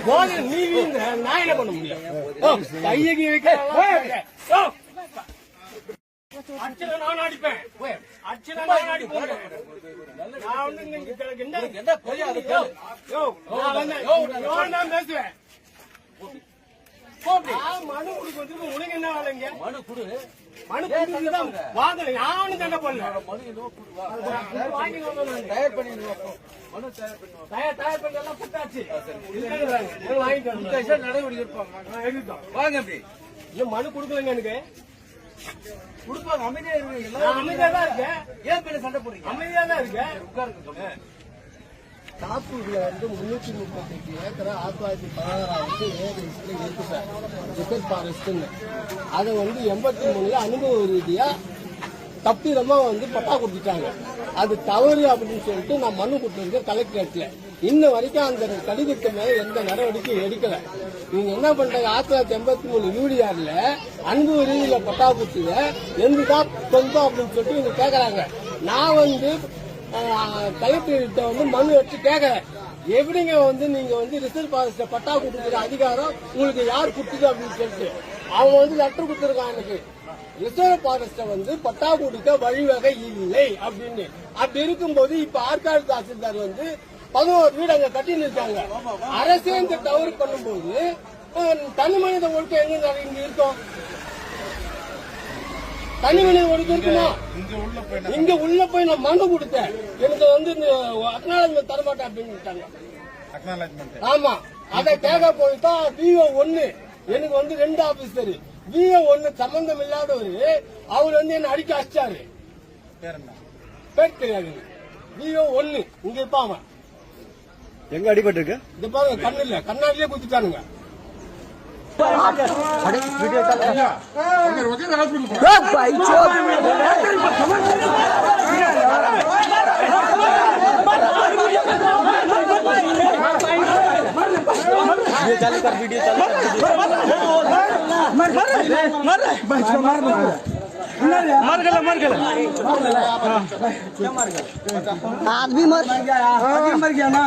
நீ நான் என்ன பண்ண முடியும்? கையகி வைக்க அச்சனை நான் அடிப்பேன். அச்சனை நான் அடிப்பேன். நான் வந்து என்ன பேசுவேன். மனு கொடுக்க உனக்கு என்ன வேலைங்க? மனு கொடு. மனு கொடுத்துதான் வாங்க. யாரும் சண்டை போடல. தயார் பண்ணி தயார் பண்ணி எல்லாம் கொடுத்தாச்சு. வாங்கிட்டு நடவடிக்கை எடுப்போம். வாங்க அப்படி இல்ல மனு கொடுக்கலங்க எனக்கு கொடுப்பாங்க. அமைதியா இருக்கு. அமைதியா தான் இருக்கேன். ஏன் பேர சண்டை போடுறீங்க? அமைதியா தான் இருக்கேன். உட்காருங்க. காப்பூர்ல வந்து 338 ஏக்கரை 1916 இருக்கு சார். ரிசர்வ் ஃபாரஸ்ட்னு அதை வந்து 83 அனுபவ ரீதியா தப்பிதமா வந்து பட்டா கொடுத்துட்டாங்க. அது தவறு அப்படின்னு சொல்லிட்டு நான் மனு கொடுத்திருக்கேன் கலெக்டரேட்ல. இன்ன வரைக்கும் அந்த கடிதத்து மேல எந்த நடவடிக்கையும் எடுக்கல. நீங்க என்ன பண்றாங்க? 1983 யூடிஆர்ல அனுபவ ரீதியில பட்டா கொடுத்தத எந்துக்கா சொந்தம் அப்படின்னு சொல்லிட்டு இவங்க கேக்குறாங்க. நான் வந்து கலெக்டர்கிட்ட வந்து மனு வச்சு கேட்கறேன். எப்படிங்க வந்து நீங்க வந்து ரிசர்வ் ஃபாரஸ்ட் பட்டா கொடுக்குற அதிகாரம் உங்களுக்கு யார் கொடுத்தது அப்படின்னு சொல்லிட்டு அவங்க வந்து லெட்டர் கொடுத்துருக்கான் எனக்கு. ரிசர்வ் ஃபாரஸ்ட வந்து பட்டா கொடுக்க வழிவகை இல்லை அப்படின்னு. அப்படி இருக்கும்போது இப்ப ஆற்காடு தாசில்தார் வந்து 11 வீடு அங்க கட்டின்னு இருக்காங்க. அரசே இந்த தவறு பண்ணும்போது தனி மனித ஒழுக்கம் எங்க இங்க இருக்கும்? தனி மனித ஒழுக்கம் இருக்குமா? இங்க உள்ள போய் நான் மனு கொடுத்தேன். எனக்கு வந்து இந்த அக்னாலஜ்மெண்ட் தரமாட்டேன் அப்படின்னு. ஆமா, அதை கேட்க போய்தான் விஓ 1 எனக்கு வந்து 2 ஆபீசர். விஓ 1 சம்பந்தம் இல்லாதவரு அவர் வந்து என்ன அடிக்க அடிச்சாரு. பேர் தெரியாது. விஓ 1 இங்க இருப்பாங்க. எங்க அடிபட்டு இருக்கு? இந்த பாருங்க, கண்ணு இல்ல, கண்ணாடியே குத்திட்டானுங்க. चालू कर वीडियो चालू मर गया आदमी मर गया ना।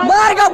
मार गया